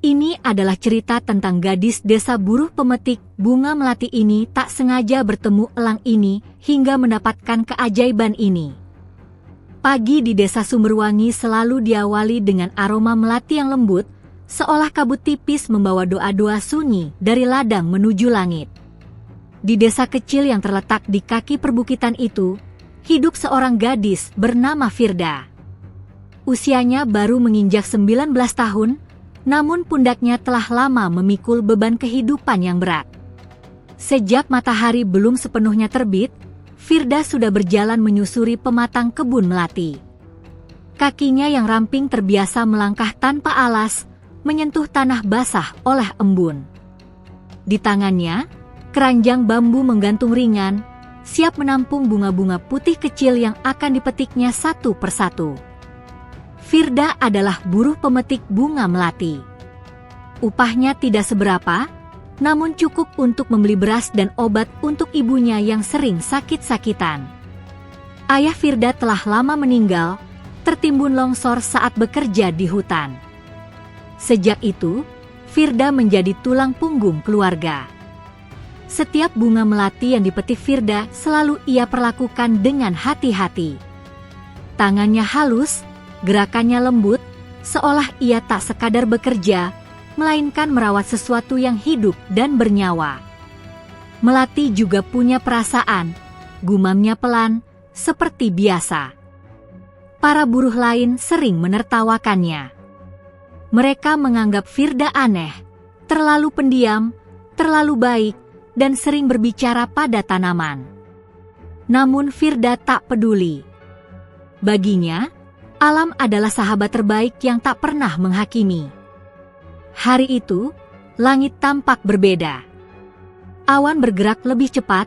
Ini adalah cerita tentang gadis desa buruh pemetik bunga melati ini tak sengaja bertemu elang ini hingga mendapatkan keajaiban ini. Pagi di desa Sumberwangi selalu diawali dengan aroma melati yang lembut, seolah kabut tipis membawa doa-doa sunyi dari ladang menuju langit. Di desa kecil yang terletak di kaki perbukitan itu, hidup seorang gadis bernama Firda. Usianya baru menginjak 19 tahun, namun pundaknya telah lama memikul beban kehidupan yang berat. Sejak matahari belum sepenuhnya terbit, Firda sudah berjalan menyusuri pematang kebun melati. Kakinya yang ramping terbiasa melangkah tanpa alas, menyentuh tanah basah oleh embun. Di tangannya, keranjang bambu menggantung ringan, siap menampung bunga-bunga putih kecil yang akan dipetiknya satu persatu. Firda adalah buruh pemetik bunga melati. Upahnya tidak seberapa, namun cukup untuk membeli beras dan obat untuk ibunya yang sering sakit-sakitan. Ayah Firda telah lama meninggal, tertimbun longsor saat bekerja di hutan. Sejak itu, Firda menjadi tulang punggung keluarga. Setiap bunga melati yang dipetik Firda selalu ia perlakukan dengan hati-hati. Tangannya halus, gerakannya lembut, seolah ia tak sekadar bekerja, melainkan merawat sesuatu yang hidup dan bernyawa. Melati juga punya perasaan, gumamnya pelan, seperti biasa. Para buruh lain sering menertawakannya. Mereka menganggap Firda aneh, terlalu pendiam, terlalu baik, dan sering berbicara pada tanaman. Namun Firda tak peduli. Baginya, alam adalah sahabat terbaik yang tak pernah menghakimi. Hari itu, langit tampak berbeda. Awan bergerak lebih cepat,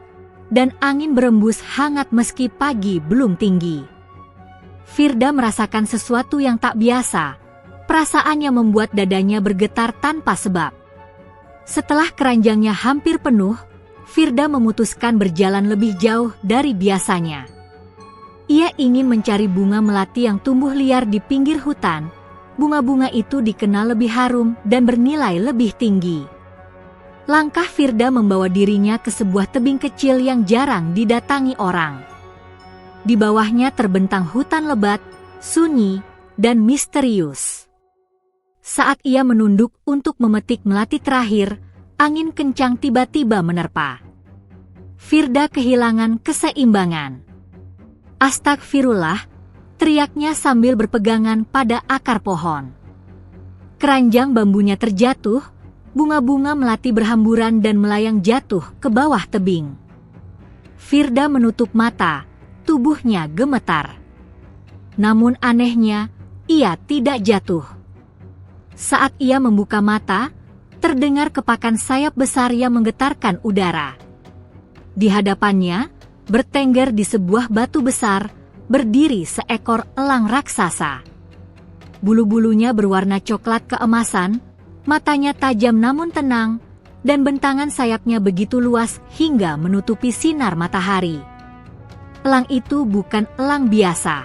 dan angin berembus hangat meski pagi belum tinggi. Firda merasakan sesuatu yang tak biasa, perasaan yang membuat dadanya bergetar tanpa sebab. Setelah keranjangnya hampir penuh, Firda memutuskan berjalan lebih jauh dari biasanya. Ia ingin mencari bunga melati yang tumbuh liar di pinggir hutan. Bunga-bunga itu dikenal lebih harum dan bernilai lebih tinggi. Langkah Firda membawa dirinya ke sebuah tebing kecil yang jarang didatangi orang. Di bawahnya terbentang hutan lebat, sunyi, dan misterius. Saat ia menunduk untuk memetik melati terakhir, angin kencang tiba-tiba menerpa. Firda kehilangan keseimbangan. "Astagfirullah," teriaknya sambil berpegangan pada akar pohon. Keranjang bambunya terjatuh, bunga-bunga melati berhamburan dan melayang jatuh ke bawah tebing. Firda menutup mata, tubuhnya gemetar. Namun anehnya, ia tidak jatuh. Saat ia membuka mata, terdengar kepakan sayap besar yang menggetarkan udara. Di hadapannya, bertengger di sebuah batu besar, berdiri seekor elang raksasa. Bulu-bulunya berwarna coklat keemasan, matanya tajam namun tenang, dan bentangan sayapnya begitu luas hingga menutupi sinar matahari. Elang itu bukan elang biasa.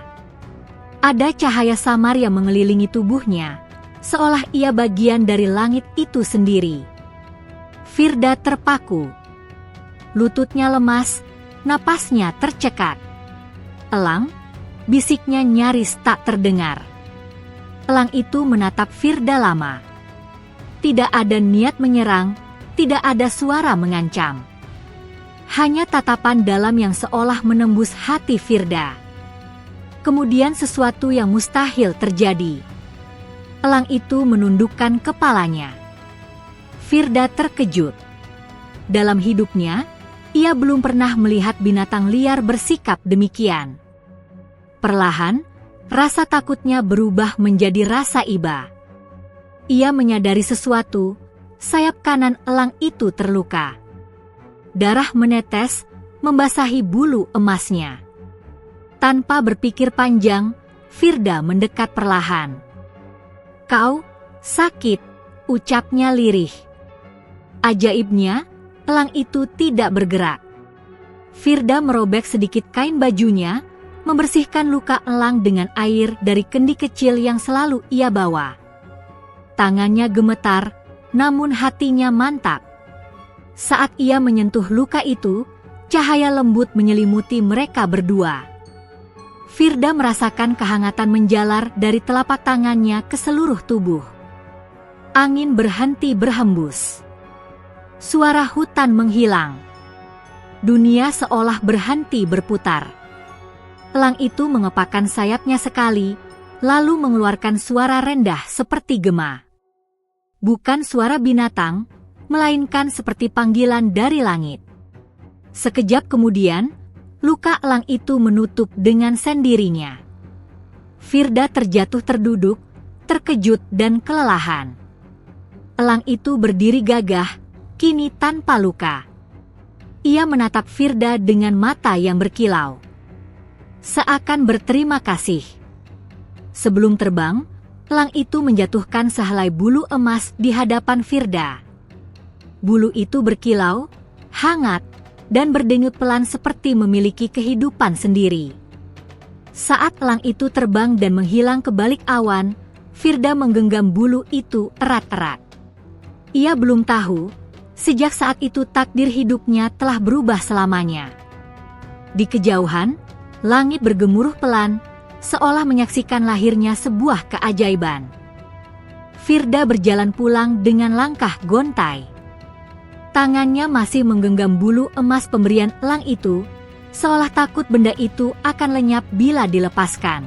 Ada cahaya samar yang mengelilingi tubuhnya, seolah ia bagian dari langit itu sendiri. Firda terpaku. Lututnya lemas, napasnya tercekat. "Elang?" bisiknya nyaris tak terdengar. Elang itu menatap Firda lama. Tidak ada niat menyerang, tidak ada suara mengancam. Hanya tatapan dalam yang seolah menembus hati Firda. Kemudian sesuatu yang mustahil terjadi. Elang itu menundukkan kepalanya. Firda terkejut. Dalam hidupnya, ia belum pernah melihat binatang liar bersikap demikian. Perlahan, rasa takutnya berubah menjadi rasa iba. Ia menyadari sesuatu, sayap kanan elang itu terluka. Darah menetes, membasahi bulu emasnya. Tanpa berpikir panjang, Firda mendekat perlahan. "Kau sakit," ucapnya lirih. Ajaibnya, elang itu tidak bergerak. Firda merobek sedikit kain bajunya, membersihkan luka elang dengan air dari kendi kecil yang selalu ia bawa. Tangannya gemetar, namun hatinya mantap. Saat ia menyentuh luka itu, cahaya lembut menyelimuti mereka berdua. Firda merasakan kehangatan menjalar dari telapak tangannya ke seluruh tubuh. Angin berhenti berhembus. Suara hutan menghilang. Dunia seolah berhenti berputar. Elang itu mengepakkan sayapnya sekali, lalu mengeluarkan suara rendah seperti gema. Bukan suara binatang, melainkan seperti panggilan dari langit. Sekejap kemudian, luka elang itu menutup dengan sendirinya. Firda terjatuh terduduk, terkejut dan kelelahan. Elang itu berdiri gagah, kini tanpa luka. Ia menatap Firda dengan mata yang berkilau, seakan berterima kasih. Sebelum terbang, elang itu menjatuhkan sehelai bulu emas di hadapan Firda. Bulu itu berkilau, hangat, dan berdenyut pelan seperti memiliki kehidupan sendiri. Saat elang itu terbang dan menghilang ke balik awan, Firda menggenggam bulu itu erat-erat. Ia belum tahu, sejak saat itu takdir hidupnya telah berubah selamanya. Di kejauhan, langit bergemuruh pelan, seolah menyaksikan lahirnya sebuah keajaiban. Firda berjalan pulang dengan langkah gontai. Tangannya masih menggenggam bulu emas pemberian elang itu, seolah takut benda itu akan lenyap bila dilepaskan.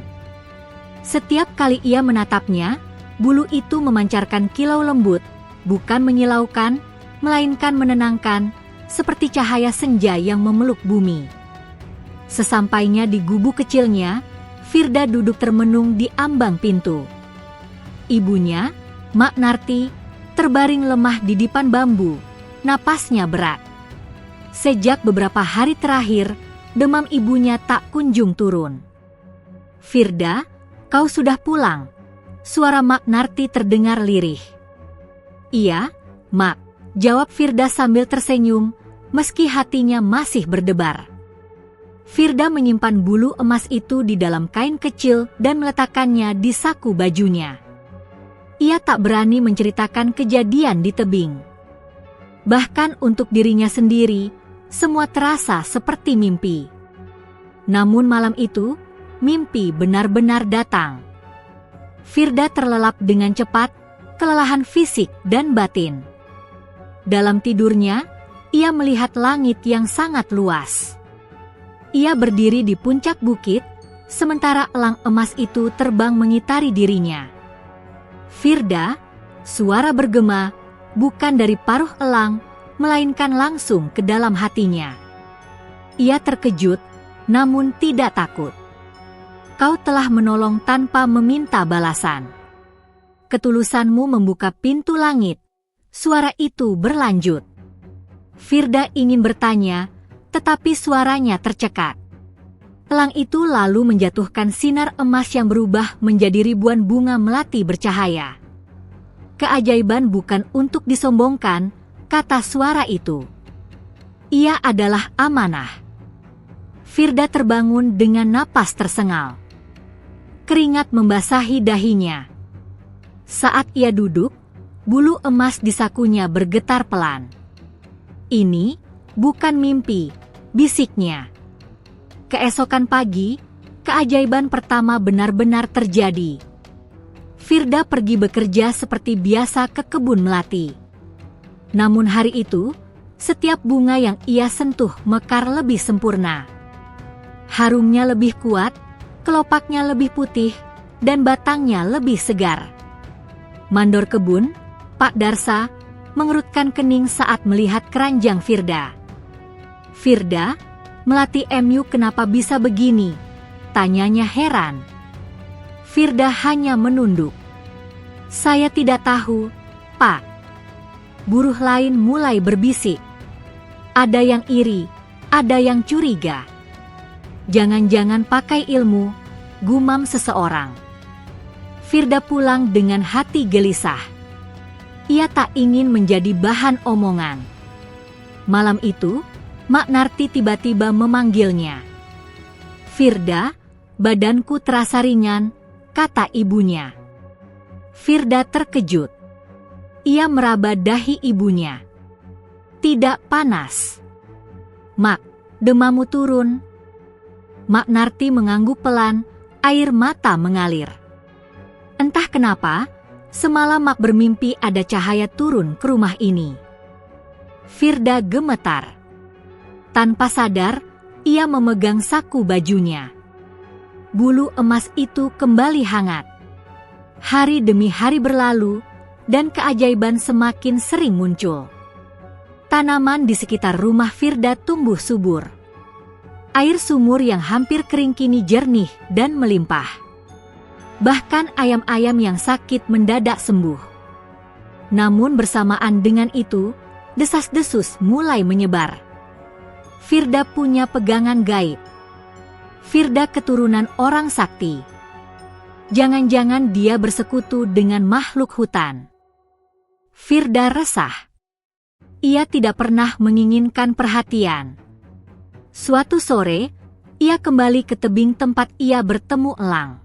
Setiap kali ia menatapnya, bulu itu memancarkan kilau lembut, bukan menyilaukan, melainkan menenangkan, seperti cahaya senja yang memeluk bumi. Sesampainya di gubuk kecilnya, Firda duduk termenung di ambang pintu. Ibunya, Mak Narti, terbaring lemah di dipan bambu, napasnya berat. Sejak beberapa hari terakhir, demam ibunya tak kunjung turun. "Firda, kau sudah pulang?" Suara Mak Narti terdengar lirih. "Iya, Mak," jawab Firda sambil tersenyum, meski hatinya masih berdebar. Firda menyimpan bulu emas itu di dalam kain kecil dan meletakkannya di saku bajunya. Ia tak berani menceritakan kejadian di tebing. Bahkan untuk dirinya sendiri, semua terasa seperti mimpi. Namun malam itu, mimpi benar-benar datang. Firda terlelap dengan cepat, kelelahan fisik dan batin. Dalam tidurnya, ia melihat langit yang sangat luas. Ia berdiri di puncak bukit, sementara elang emas itu terbang mengitari dirinya. "Firda," suara bergema, bukan dari paruh elang, melainkan langsung ke dalam hatinya. Ia terkejut, namun tidak takut. "Kau telah menolong tanpa meminta balasan. Ketulusanmu membuka pintu langit." Suara itu berlanjut. Firda ingin bertanya, tetapi suaranya tercekat. Elang itu lalu menjatuhkan sinar emas yang berubah menjadi ribuan bunga melati bercahaya. "Keajaiban bukan untuk disombongkan," kata suara itu. "Ia adalah amanah." Firda terbangun dengan napas tersengal. Keringat membasahi dahinya. Saat ia duduk, bulu emas di sakunya bergetar pelan. "Ini bukan mimpi," bisiknya. Keesokan pagi, keajaiban pertama benar-benar terjadi. Firda pergi bekerja seperti biasa ke kebun melati. Namun hari itu, setiap bunga yang ia sentuh mekar lebih sempurna. Harumnya lebih kuat, kelopaknya lebih putih, dan batangnya lebih segar. Mandor kebun, Pak Darsa, mengerutkan kening saat melihat keranjang Firda. "Firda, melati MU kenapa bisa begini?" tanyanya heran. Firda hanya menunduk. "Saya tidak tahu, Pak." Buruh lain mulai berbisik. Ada yang iri, ada yang curiga. "Jangan-jangan pakai ilmu," gumam seseorang. Firda pulang dengan hati gelisah. Ia tak ingin menjadi bahan omongan. Malam itu, Mak Narti tiba-tiba memanggilnya. "Firda, badanku terasa ringan," kata ibunya. Firda terkejut. Ia meraba dahi ibunya. Tidak panas. Mak, demammu turun. Mak Narti mengangguk pelan, air mata mengalir. Entah kenapa, semalam Mak bermimpi ada cahaya turun ke rumah ini. Firda gemetar. Tanpa sadar, ia memegang saku bajunya. Bulu emas itu kembali hangat. Hari demi hari berlalu, dan keajaiban semakin sering muncul. Tanaman di sekitar rumah Firda tumbuh subur. Air sumur yang hampir kering kini jernih dan melimpah. Bahkan ayam-ayam yang sakit mendadak sembuh. Namun bersamaan dengan itu, desas-desus mulai menyebar. Firda punya pegangan gaib. Firda keturunan orang sakti. Jangan-jangan dia bersekutu dengan makhluk hutan. Firda resah. Ia tidak pernah menginginkan perhatian. Suatu sore, ia kembali ke tebing tempat ia bertemu elang.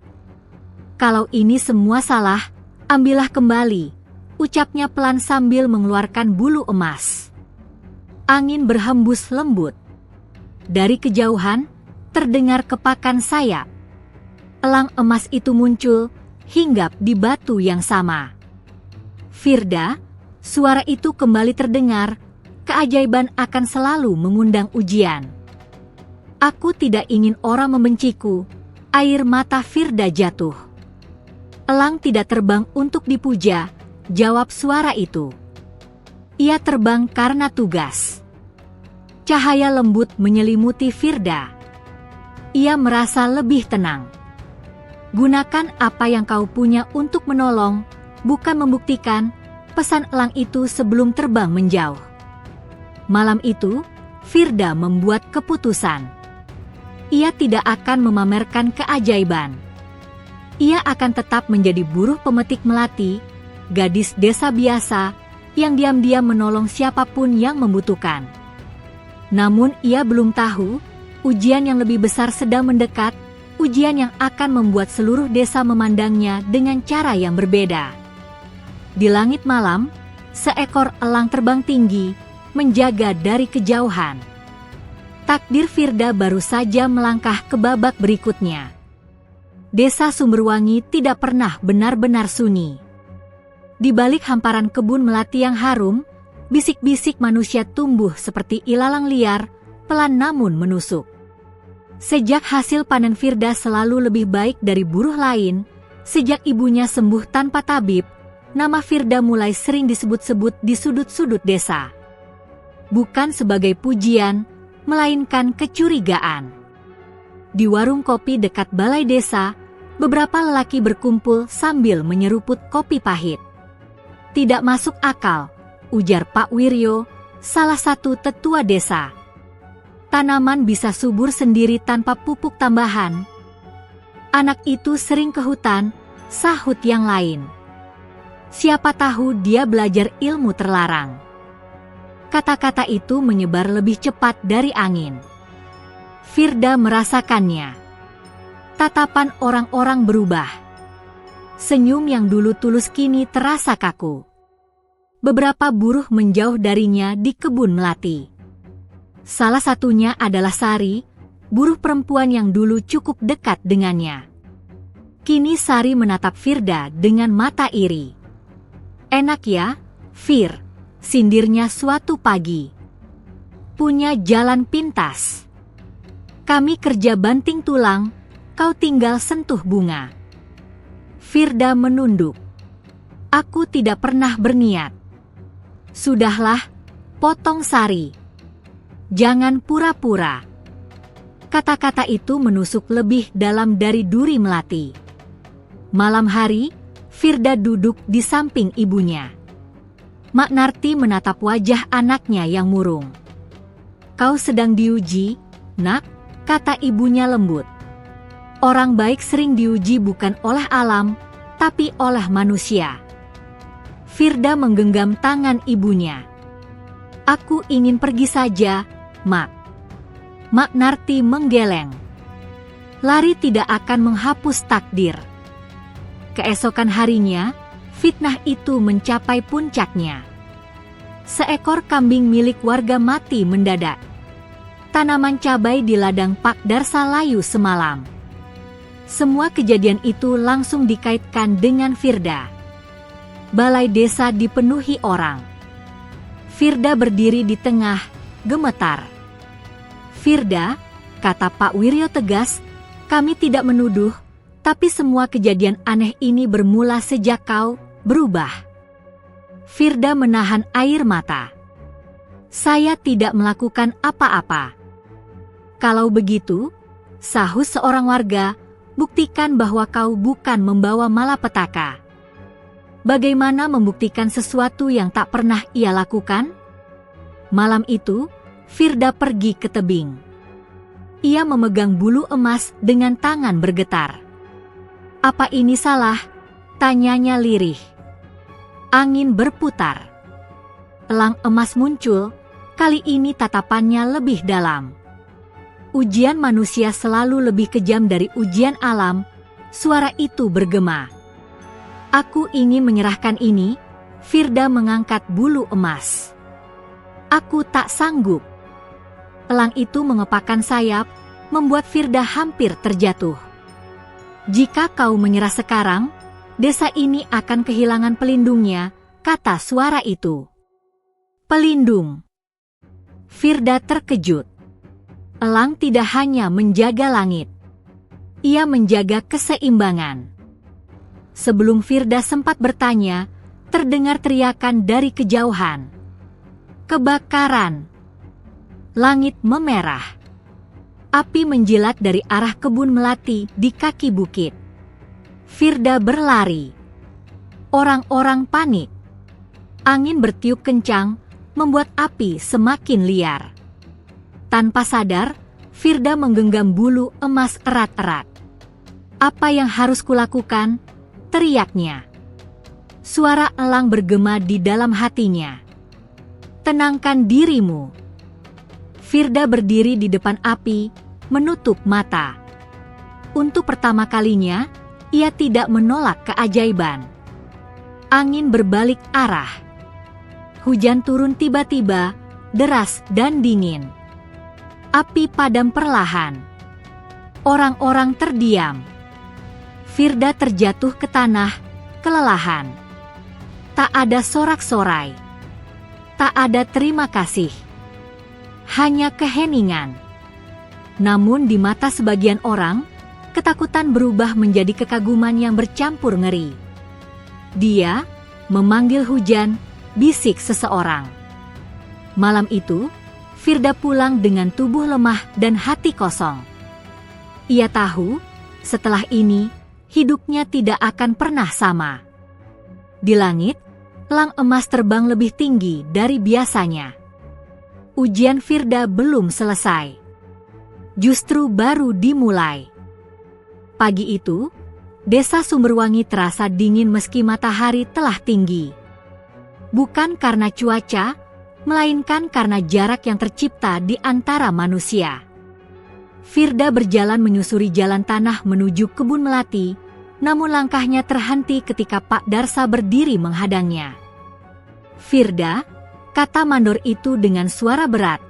Kalau ini semua salah, ambillah kembali, ucapnya pelan sambil mengeluarkan bulu emas. Angin berhembus lembut. Dari kejauhan, terdengar kepakan sayap. Elang emas itu muncul, hinggap di batu yang sama. Firda, suara itu kembali terdengar, keajaiban akan selalu mengundang ujian. Aku tidak ingin orang membenciku, air mata Firda jatuh. Elang tidak terbang untuk dipuja, jawab suara itu. Ia terbang karena tugas. Cahaya lembut menyelimuti Firda. Ia merasa lebih tenang. Gunakan apa yang kau punya untuk menolong, bukan membuktikan, pesan elang itu sebelum terbang menjauh. Malam itu, Firda membuat keputusan. Ia tidak akan memamerkan keajaiban. Ia akan tetap menjadi buruh pemetik melati, gadis desa biasa, yang diam-diam menolong siapapun yang membutuhkan. Namun ia belum tahu, ujian yang lebih besar sedang mendekat, ujian yang akan membuat seluruh desa memandangnya dengan cara yang berbeda. Di langit malam, seekor elang terbang tinggi, menjaga dari kejauhan. Takdir Firda baru saja melangkah ke babak berikutnya. Desa Sumberwangi tidak pernah benar-benar sunyi. Di balik hamparan kebun melati yang harum, bisik-bisik manusia tumbuh seperti ilalang liar, pelan namun menusuk. Sejak hasil panen Firda selalu lebih baik dari buruh lain, sejak ibunya sembuh tanpa tabib, nama Firda mulai sering disebut-sebut di sudut-sudut desa. Bukan sebagai pujian, melainkan kecurigaan. Di warung kopi dekat balai desa, beberapa lelaki berkumpul sambil menyeruput kopi pahit. Tidak masuk akal, ujar Pak Wiryo, salah satu tetua desa. Tanaman bisa subur sendiri tanpa pupuk tambahan. Anak itu sering ke hutan, sahut yang lain. Siapa tahu dia belajar ilmu terlarang. Kata-kata itu menyebar lebih cepat dari angin. Firda merasakannya. Tatapan orang-orang berubah. Senyum yang dulu tulus kini terasa kaku. Beberapa buruh menjauh darinya di kebun melati. Salah satunya adalah Sari, buruh perempuan yang dulu cukup dekat dengannya. Kini Sari menatap Firda dengan mata iri. Enak ya, Fir, sindirnya suatu pagi. Punya jalan pintas. Kami kerja banting tulang, kau tinggal sentuh bunga. Firda menunduk. Aku tidak pernah berniat. Sudahlah, potong Sari. Jangan pura-pura. Kata-kata itu menusuk lebih dalam dari duri melati. Malam hari, Firda duduk di samping ibunya. Mak Narti menatap wajah anaknya yang murung. Kau sedang diuji, nak, kata ibunya lembut. Orang baik sering diuji bukan oleh alam, tapi oleh manusia. Firda menggenggam tangan ibunya. Aku ingin pergi saja, Mak. Mak Narti menggeleng. Lari tidak akan menghapus takdir. Keesokan harinya, Fitnah itu mencapai puncaknya. Seekor kambing milik warga mati mendadak. Tanaman cabai di ladang Pak Darsa layu semalam. Semua kejadian itu langsung dikaitkan dengan Firda. Balai desa dipenuhi orang. Firda berdiri di tengah, gemetar. "Firda," kata Pak Wiryo tegas, "kami tidak menuduh, tapi semua kejadian aneh ini bermula sejak kau berubah." Firda menahan air mata. "Saya tidak melakukan apa-apa." "Kalau begitu," sahut seorang warga, "buktikan bahwa kau bukan membawa malapetaka." Bagaimana membuktikan sesuatu yang tak pernah ia lakukan? Malam itu, Firda pergi ke tebing. Ia memegang bulu emas dengan tangan bergetar. "Apa ini salah?" tanyanya lirih. Angin berputar. Elang emas muncul, kali ini tatapannya lebih dalam. Ujian manusia selalu lebih kejam dari ujian alam, suara itu bergema. "Aku ingin menyerahkan ini." Firda mengangkat bulu emas. "Aku tak sanggup." Elang itu mengepakkan sayap, membuat Firda hampir terjatuh. "Jika kau menyerah sekarang, desa ini akan kehilangan pelindungnya," kata suara itu. "Pelindung?" Firda terkejut. Elang tidak hanya menjaga langit. Ia menjaga keseimbangan. Sebelum Firda sempat bertanya, terdengar teriakan dari kejauhan. "Kebakaran!" Langit memerah. Api menjilat dari arah kebun melati di kaki bukit. Firda berlari. Orang-orang panik. Angin bertiup kencang, membuat api semakin liar. Tanpa sadar, Firda menggenggam bulu emas erat-erat. "Apa yang harus kulakukan?" teriaknya. Suara elang bergema di dalam hatinya. "Tenangkan dirimu." Firda berdiri di depan api, menutup mata. Untuk pertama kalinya, ia tidak menolak keajaiban. Angin berbalik arah. Hujan turun tiba-tiba, deras dan dingin. Api padam perlahan. Orang-orang terdiam. Firda terjatuh ke tanah, kelelahan. Tak ada sorak-sorai. Tak ada terima kasih. Hanya keheningan. Namun di mata sebagian orang, ketakutan berubah menjadi kekaguman yang bercampur ngeri. "Dia memanggil hujan," bisik seseorang. Malam itu, Firda pulang dengan tubuh lemah dan hati kosong. Ia tahu, setelah ini, hidupnya tidak akan pernah sama. Di langit, elang emas terbang lebih tinggi dari biasanya. Ujian Firda belum selesai. Justru baru dimulai. Pagi itu, desa Sumberwangi terasa dingin meski matahari telah tinggi. Bukan karena cuaca, melainkan karena jarak yang tercipta di antara manusia. Firda berjalan menyusuri jalan tanah menuju kebun melati, namun langkahnya terhenti ketika Pak Darsa berdiri menghadangnya. "Firda," kata mandor itu dengan suara berat,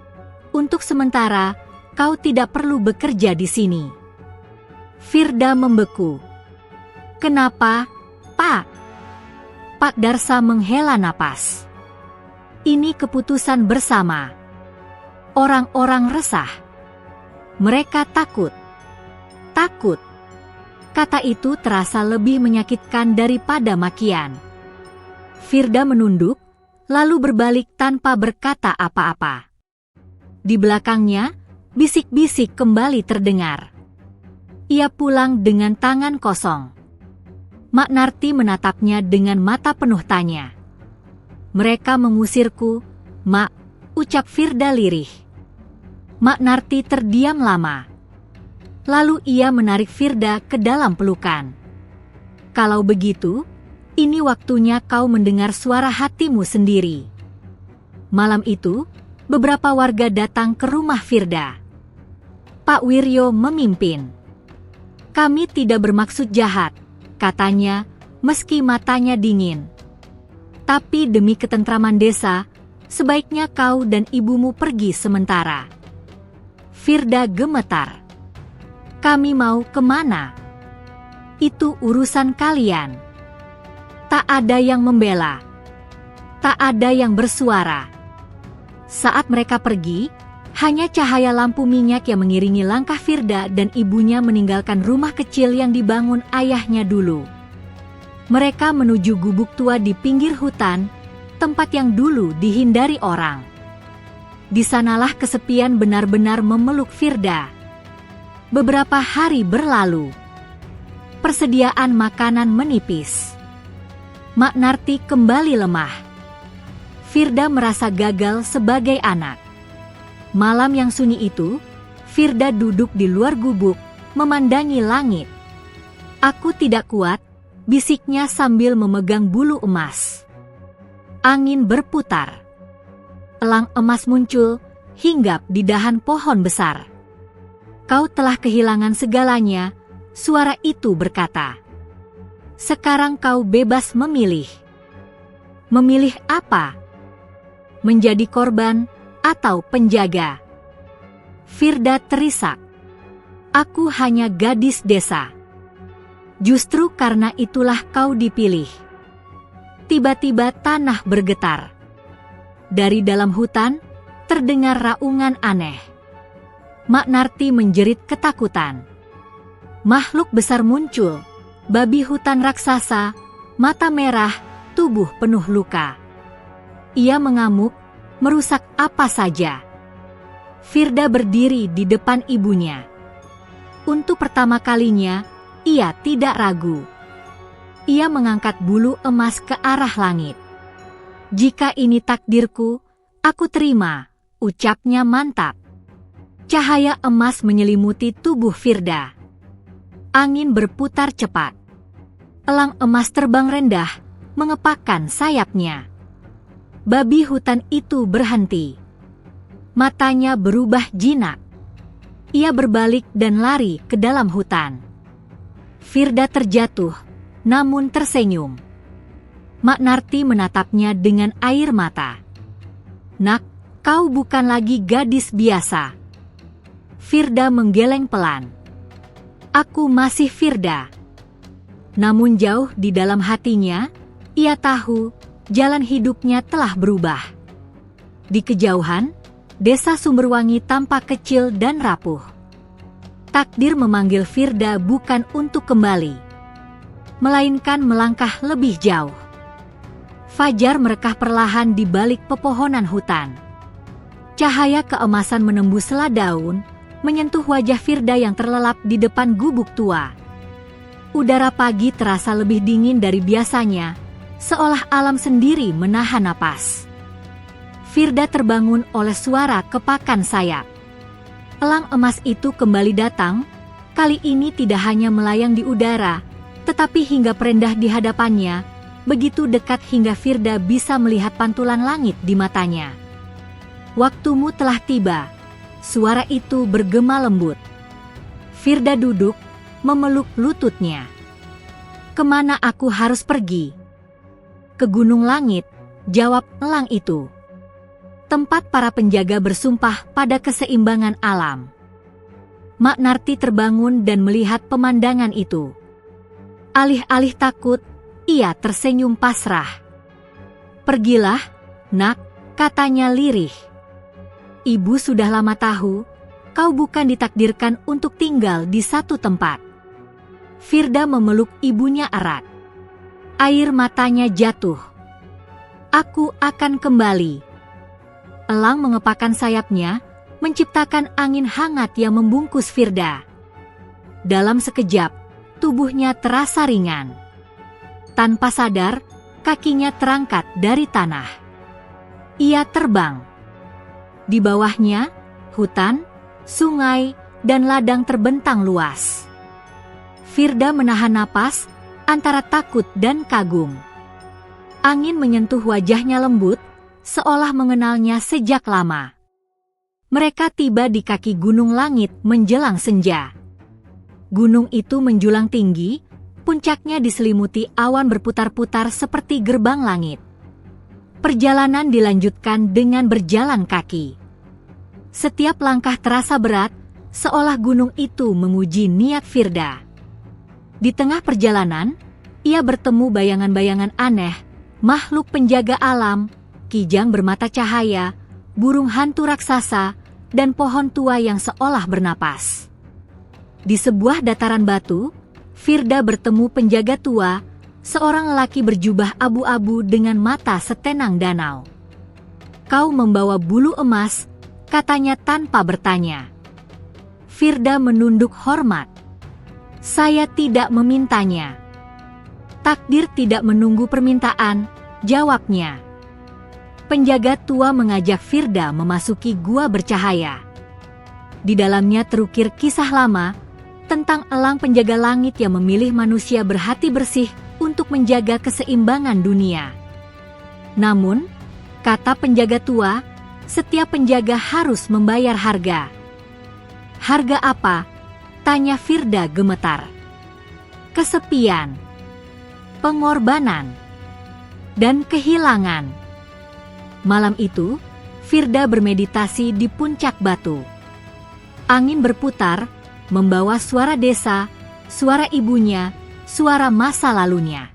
"untuk sementara, kau tidak perlu bekerja di sini." Firda membeku. "Kenapa, Pak?" Pak Darsa menghela napas. "Ini keputusan bersama." Orang-orang resah. Mereka takut. Takut. Kata itu terasa lebih menyakitkan daripada makian. Firda menunduk, lalu berbalik tanpa berkata apa-apa. Di belakangnya, bisik-bisik kembali terdengar. Ia pulang dengan tangan kosong. Mak Narti menatapnya dengan mata penuh tanya. "Mereka mengusirku, Mak," ucap Firda lirih. Mak Narti terdiam lama. Lalu ia menarik Firda ke dalam pelukan. "Kalau begitu, ini waktunya kau mendengar suara hatimu sendiri." Malam itu, beberapa warga datang ke rumah Firda. Pak Wiryo memimpin. "Kami tidak bermaksud jahat," katanya, meski matanya dingin. Tapi demi ketentraman desa, sebaiknya kau dan ibumu pergi sementara. Firda gemetar. Kami mau kemana? Itu urusan kalian. Tak ada yang membela. Tak ada yang bersuara. Saat mereka pergi, hanya cahaya lampu minyak yang mengiringi langkah Firda dan ibunya meninggalkan rumah kecil yang dibangun ayahnya dulu. Mereka menuju gubuk tua di pinggir hutan, tempat yang dulu dihindari orang. Di sanalah kesepian benar-benar memeluk Firda. Beberapa hari berlalu. Persediaan makanan menipis. Mak Narti kembali lemah. Firda merasa gagal sebagai anak. Malam yang sunyi itu, Firda duduk di luar gubuk, memandangi langit. Aku tidak kuat, bisiknya sambil memegang bulu emas. Angin berputar. Elang emas muncul, hinggap di dahan pohon besar. Kau telah kehilangan segalanya, suara itu berkata. Sekarang kau bebas memilih. Memilih apa? Menjadi korban atau penjaga? Firda terisak. Aku hanya gadis desa. Justru karena itulah kau dipilih. Tiba-tiba tanah bergetar. Dari dalam hutan, terdengar raungan aneh. Mak Narti menjerit ketakutan. Makhluk besar muncul, babi hutan raksasa, mata merah, tubuh penuh luka. Ia mengamuk, merusak apa saja. Firda berdiri di depan ibunya. Untuk pertama kalinya, ia tidak ragu. Ia mengangkat bulu emas ke arah langit. Jika ini takdirku, aku terima, ucapnya mantap. Cahaya emas menyelimuti tubuh Firda. Angin berputar cepat. Elang emas terbang rendah, mengepakkan sayapnya. Babi hutan itu berhenti. Matanya berubah jinak. Ia berbalik dan lari ke dalam hutan. Firda terjatuh, namun tersenyum. Mak Narti menatapnya dengan air mata. Nak, kau bukan lagi gadis biasa. Firda menggeleng pelan. Aku masih Firda. Namun jauh di dalam hatinya, ia tahu jalan hidupnya telah berubah. Di kejauhan, desa Sumberwangi tampak kecil dan rapuh. Takdir memanggil Firda bukan untuk kembali, melainkan melangkah lebih jauh. Fajar merekah perlahan di balik pepohonan hutan. Cahaya keemasan menembus sela daun, menyentuh wajah Firda yang terlelap di depan gubuk tua. Udara pagi terasa lebih dingin dari biasanya, seolah alam sendiri menahan napas. Firda terbangun oleh suara kepakan sayap. Elang emas itu kembali datang, kali ini tidak hanya melayang di udara, tetapi hingga perendah di hadapannya, begitu dekat hingga Firda bisa melihat pantulan langit di matanya. Waktumu telah tiba. Suara itu bergema lembut. Firda duduk, memeluk lututnya. Kemana aku harus pergi? Ke Gunung Langit, jawab elang itu. Tempat para penjaga bersumpah pada keseimbangan alam. Mak Narti terbangun dan melihat pemandangan itu. Alih-alih takut, ia tersenyum pasrah. Pergilah, nak, katanya lirih. Ibu sudah lama tahu, kau bukan ditakdirkan untuk tinggal di satu tempat. Firda memeluk ibunya erat. Air matanya jatuh. Aku akan kembali. Elang mengepakkan sayapnya, menciptakan angin hangat yang membungkus Firda. Dalam sekejap, tubuhnya terasa ringan. Tanpa sadar, kakinya terangkat dari tanah. Ia terbang. Di bawahnya, hutan, sungai, dan ladang terbentang luas. Firda menahan napas, antara takut dan kagum. Angin menyentuh wajahnya lembut, seolah mengenalnya sejak lama. Mereka tiba di kaki Gunung Langit menjelang senja. Gunung itu menjulang tinggi, Puncaknya diselimuti awan berputar-putar seperti gerbang langit. Perjalanan dilanjutkan dengan berjalan kaki. Setiap langkah terasa berat, seolah gunung itu menguji niat Firda. Di tengah perjalanan, ia bertemu bayangan-bayangan aneh, makhluk penjaga alam, kijang bermata cahaya, burung hantu raksasa, dan pohon tua yang seolah bernapas. Di sebuah dataran batu, Firda bertemu penjaga tua, seorang lelaki berjubah abu-abu dengan mata setenang danau. "Kau membawa bulu emas," katanya tanpa bertanya. Firda menunduk hormat. "Saya tidak memintanya." "Takdir tidak menunggu permintaan," jawabnya. Penjaga tua mengajak Firda memasuki gua bercahaya. Di dalamnya terukir kisah lama tentang elang penjaga langit yang memilih manusia berhati bersih untuk menjaga keseimbangan dunia. Namun, kata penjaga tua, setiap penjaga harus membayar harga. "Harga apa?" tanya Firda gemetar. "Kesepian, pengorbanan, dan kehilangan." Malam itu, Firda bermeditasi di puncak batu. Angin berputar, membawa suara desa, suara ibunya, suara masa lalunya.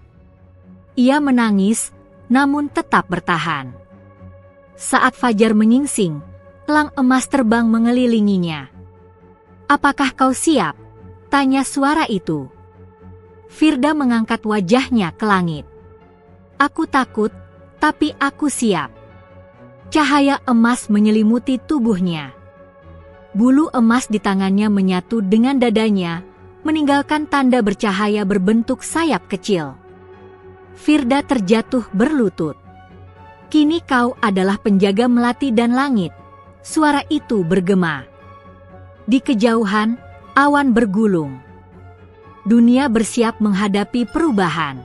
Ia menangis, namun tetap bertahan. Saat fajar menyingsing, elang emas terbang mengelilinginya. "Apakah kau siap?" tanya suara itu. Firda mengangkat wajahnya ke langit. "Aku takut, tapi aku siap." Cahaya emas menyelimuti tubuhnya. Bulu emas di tangannya menyatu dengan dadanya, meninggalkan tanda bercahaya berbentuk sayap kecil. Firda terjatuh berlutut. "Kini kau adalah penjaga melati dan langit," suara itu bergema. Di kejauhan, awan bergulung. Dunia bersiap menghadapi perubahan.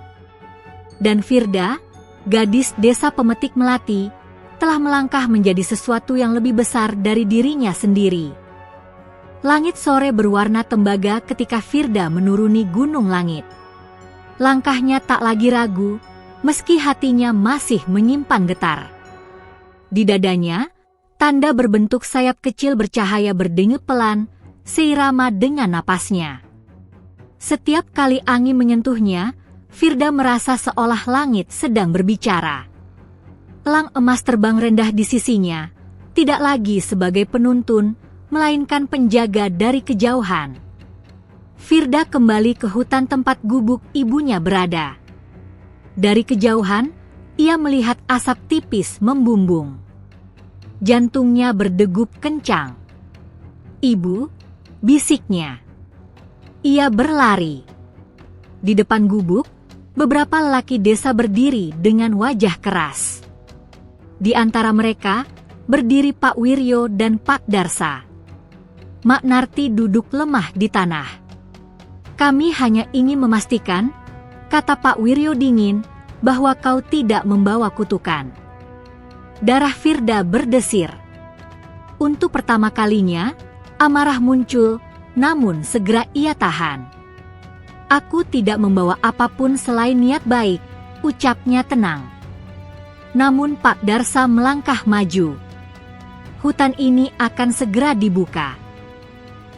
Dan Firda, gadis desa pemetik melati, telah melangkah menjadi sesuatu yang lebih besar dari dirinya sendiri. Langit sore berwarna tembaga ketika Firda menuruni gunung langit. Langkahnya tak lagi ragu, meski hatinya masih menyimpan getar. Di dadanya, tanda berbentuk sayap kecil bercahaya berdenyut pelan, seirama dengan napasnya. Setiap kali angin menyentuhnya, Firda merasa seolah langit sedang berbicara. Elang emas terbang rendah di sisinya, tidak lagi sebagai penuntun, melainkan penjaga dari kejauhan. Firda kembali ke hutan tempat gubuk ibunya berada. Dari kejauhan, ia melihat asap tipis membumbung. Jantungnya berdegup kencang. "Ibu," bisiknya. Ia berlari. Di depan gubuk, beberapa lelaki desa berdiri dengan wajah keras. Di antara mereka, berdiri Pak Wiryo dan Pak Darsa. Mak Narti duduk lemah di tanah. "Kami hanya ingin memastikan," kata Pak Wiryo dingin, "bahwa kau tidak membawa kutukan." Darah Firda berdesir. Untuk pertama kalinya, amarah muncul, namun segera ia tahan. "Aku tidak membawa apapun selain niat baik," ucapnya tenang. Namun Pak Darsa melangkah maju. "Hutan ini akan segera dibuka.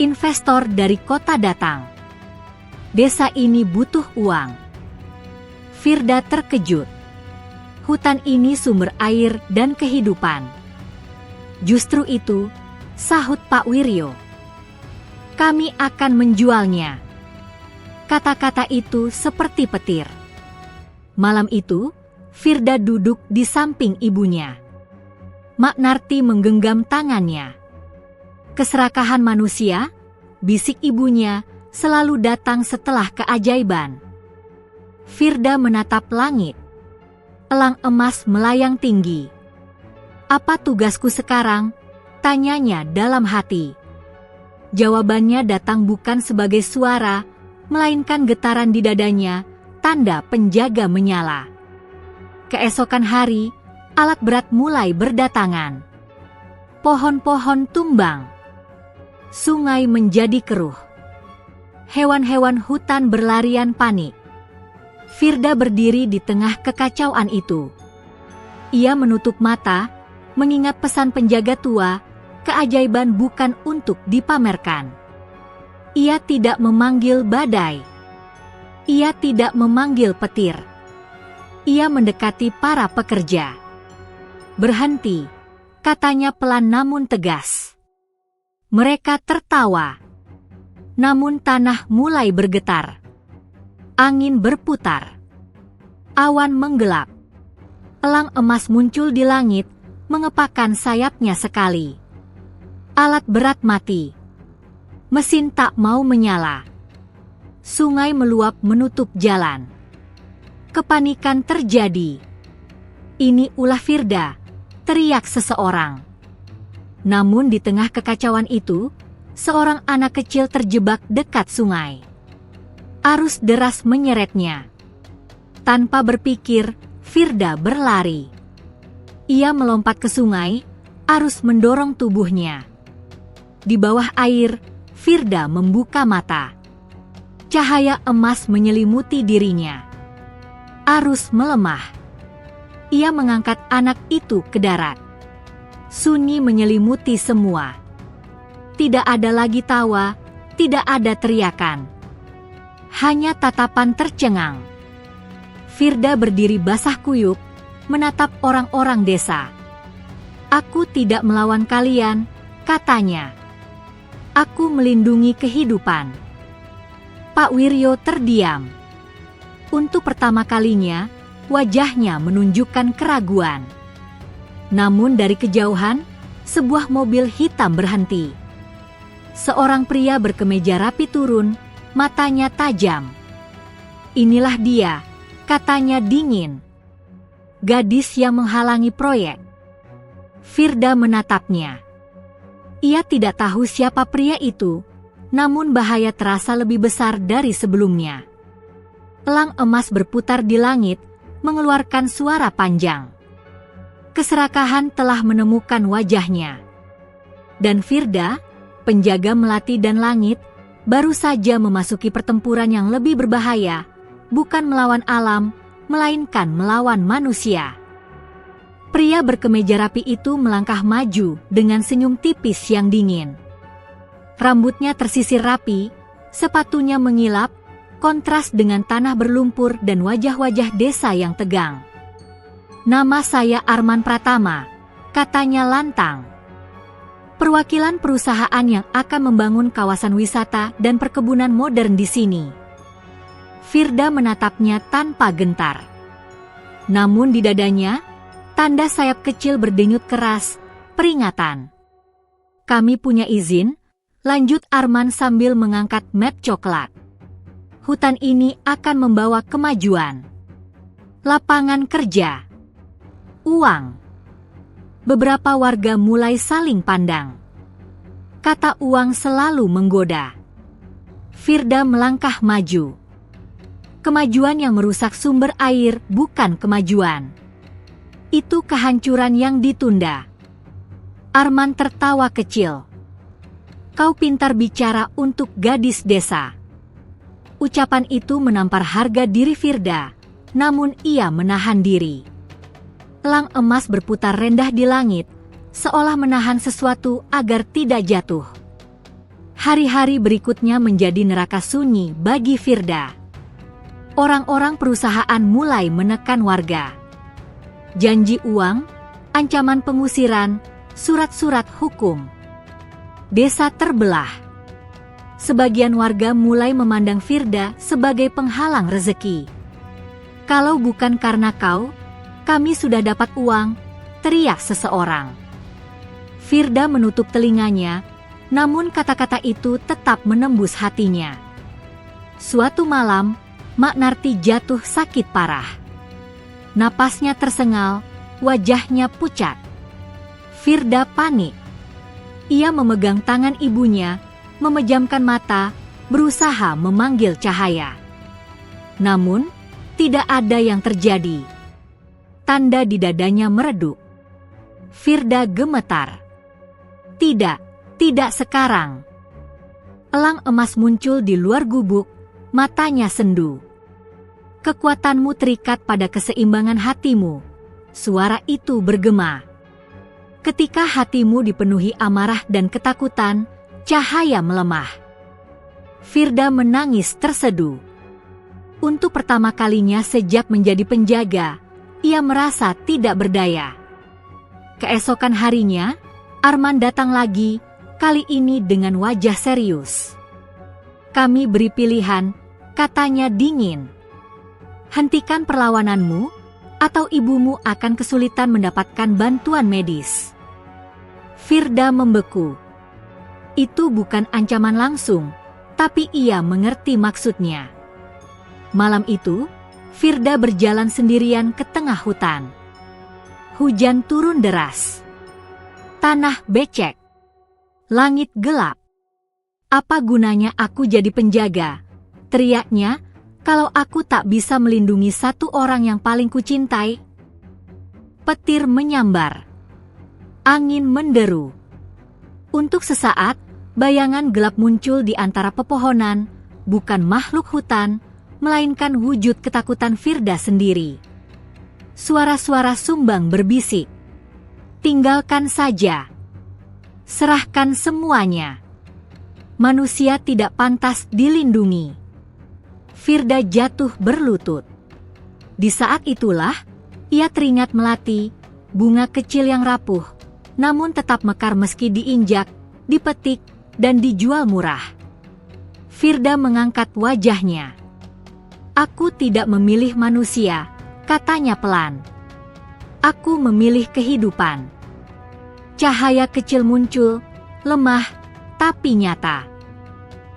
Investor dari kota datang. Desa ini butuh uang." Firda terkejut. Hutan ini sumber air dan kehidupan. "Justru itu," sahut Pak Wiryo. "Kami akan menjualnya." Kata-kata itu seperti petir. Malam itu, Firda duduk di samping ibunya. Mak Narti menggenggam tangannya. "Keserakahan manusia," bisik ibunya, "selalu datang setelah keajaiban." Firda menatap langit. Elang emas melayang tinggi. "Apa tugasku sekarang?" tanyanya dalam hati. Jawabannya datang bukan sebagai suara, melainkan getaran di dadanya, tanda penjaga menyala. Keesokan hari, alat berat mulai berdatangan. Pohon-pohon tumbang. Sungai menjadi keruh. Hewan-hewan hutan berlarian panik. Firda berdiri di tengah kekacauan itu. Ia menutup mata, mengingat pesan penjaga tua, keajaiban bukan untuk dipamerkan. Ia tidak memanggil badai. Ia tidak memanggil petir. Ia mendekati para pekerja. "Berhenti," katanya pelan namun tegas. Mereka tertawa. Namun tanah mulai bergetar. Angin berputar. Awan menggelap. Elang emas muncul di langit, mengepakkan sayapnya sekali. Alat berat mati. Mesin tak mau menyala. Sungai meluap menutup jalan. Kepanikan terjadi. "Ini ulah Firda," teriak seseorang. Namun di tengah kekacauan itu, seorang anak kecil terjebak dekat sungai. Arus deras menyeretnya. Tanpa berpikir, Firda berlari. Ia melompat ke sungai, arus mendorong tubuhnya. Di bawah air, Firda membuka mata. Cahaya emas menyelimuti dirinya. Arus melemah. Ia mengangkat anak itu ke darat. Sunyi menyelimuti semua. Tidak ada lagi tawa, tidak ada teriakan. Hanya tatapan tercengang. Firda berdiri basah kuyup, menatap orang-orang desa. "Aku tidak melawan kalian," katanya. "Aku melindungi kehidupan." Pak Wiryo terdiam. Untuk pertama kalinya, wajahnya menunjukkan keraguan. Namun dari kejauhan, sebuah mobil hitam berhenti. Seorang pria berkemeja rapi turun, matanya tajam. "Inilah dia," katanya dingin. "Gadis yang menghalangi proyek." Firda menatapnya. Ia tidak tahu siapa pria itu, namun bahaya terasa lebih besar dari sebelumnya. Elang emas berputar di langit, mengeluarkan suara panjang. Keserakahan telah menemukan wajahnya. Dan Firda, penjaga melati dan langit, baru saja memasuki pertempuran yang lebih berbahaya, bukan melawan alam, melainkan melawan manusia. Pria berkemeja rapi itu melangkah maju dengan senyum tipis yang dingin. Rambutnya tersisir rapi, sepatunya mengilap, kontras dengan tanah berlumpur dan wajah-wajah desa yang tegang. "Nama saya Arman Pratama," katanya lantang. "Perwakilan perusahaan yang akan membangun kawasan wisata dan perkebunan modern di sini." Firda menatapnya tanpa gentar. Namun di dadanya, tanda sayap kecil berdenyut keras, peringatan. "Kami punya izin," lanjut Arman sambil mengangkat map coklat. "Hutan ini akan membawa kemajuan. Lapangan kerja. Uang." Beberapa warga mulai saling pandang. Kata uang selalu menggoda. Firda melangkah maju. Kemajuan yang merusak sumber air bukan kemajuan. Itu kehancuran yang ditunda. Arman tertawa kecil. "Kau pintar bicara untuk gadis desa." Ucapan itu menampar harga diri Firda, namun ia menahan diri. Elang emas berputar rendah di langit, seolah menahan sesuatu agar tidak jatuh. Hari-hari berikutnya menjadi neraka sunyi bagi Firda. Orang-orang perusahaan mulai menekan warga. Janji uang, ancaman pengusiran, surat-surat hukum. Desa terbelah. Sebagian warga mulai memandang Firda sebagai penghalang rezeki. "Kalau bukan karena kau, kami sudah dapat uang," teriak seseorang. Firda menutup telinganya, namun kata-kata itu tetap menembus hatinya. Suatu malam, Mak Narti jatuh sakit parah. Napasnya tersengal, wajahnya pucat. Firda panik. Ia memegang tangan ibunya, memejamkan mata, berusaha memanggil cahaya. Namun, tidak ada yang terjadi. Tanda di dadanya meredup. Firda gemetar. Tidak sekarang. Elang emas muncul di luar gubuk, matanya sendu. Kekuatanmu terikat pada keseimbangan hatimu. Suara itu bergema. Ketika hatimu dipenuhi amarah dan ketakutan, cahaya melemah. Firda menangis terseduh. Untuk pertama kalinya sejak menjadi penjaga, ia merasa tidak berdaya. Keesokan harinya, Arman datang lagi, kali ini dengan wajah serius. Kami beri pilihan, katanya dingin. Hentikan perlawananmu, atau ibumu akan kesulitan mendapatkan bantuan medis. Firda membeku. Itu bukan ancaman langsung, tapi ia mengerti maksudnya. Malam itu, Firda berjalan sendirian ke tengah hutan. Hujan turun deras. Tanah becek. Langit gelap. Apa gunanya aku jadi penjaga? Teriaknya, kalau aku tak bisa melindungi satu orang yang paling kucintai. Petir menyambar. Angin menderu. Untuk sesaat, bayangan gelap muncul di antara pepohonan, bukan makhluk hutan, melainkan wujud ketakutan Firda sendiri. Suara-suara sumbang berbisik. Tinggalkan saja. Serahkan semuanya. Manusia tidak pantas dilindungi. Firda jatuh berlutut. Di saat itulah, ia teringat melati, bunga kecil yang rapuh, namun tetap mekar meski diinjak, dipetik, dan dijual murah. Firda mengangkat wajahnya. Aku tidak memilih manusia, katanya pelan. Aku memilih kehidupan. Cahaya kecil muncul, lemah, tapi nyata.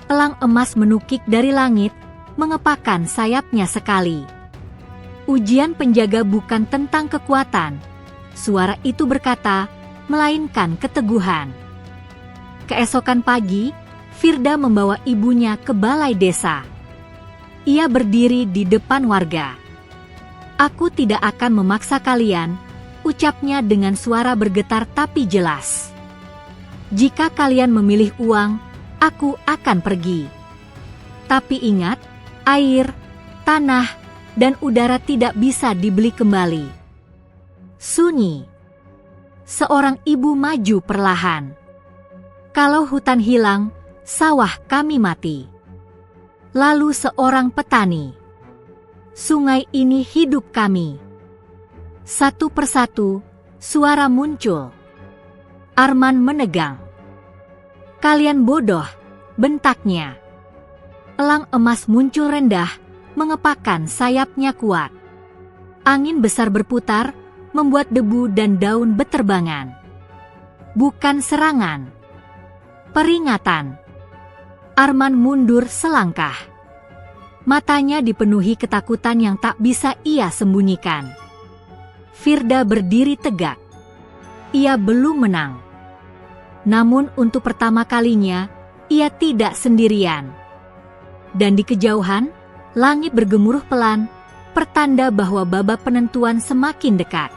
Elang emas menukik dari langit, mengepakkan sayapnya sekali. Ujian penjaga bukan tentang kekuatan, suara itu berkata, melainkan keteguhan. Keesokan pagi, Firda membawa ibunya ke balai desa. Ia berdiri di depan warga. Aku tidak akan memaksa kalian, ucapnya dengan suara bergetar tapi jelas. Jika kalian memilih uang, aku akan pergi. Tapi ingat, air, tanah, dan udara tidak bisa dibeli kembali. Sunyi. Seorang ibu maju perlahan. Kalau hutan hilang, sawah kami mati. Lalu seorang petani. Sungai ini hidup kami. Satu persatu, suara muncul. Arman menegang. Kalian bodoh, bentaknya. Elang emas muncul rendah, mengepakkan sayapnya kuat. Angin besar berputar, membuat debu dan daun beterbangan. Bukan serangan. Peringatan. Arman mundur selangkah. Matanya dipenuhi ketakutan yang tak bisa ia sembunyikan. Firda berdiri tegak. Ia belum menang. Namun untuk pertama kalinya, ia tidak sendirian. Dan di kejauhan, langit bergemuruh pelan, pertanda bahwa babak penentuan semakin dekat.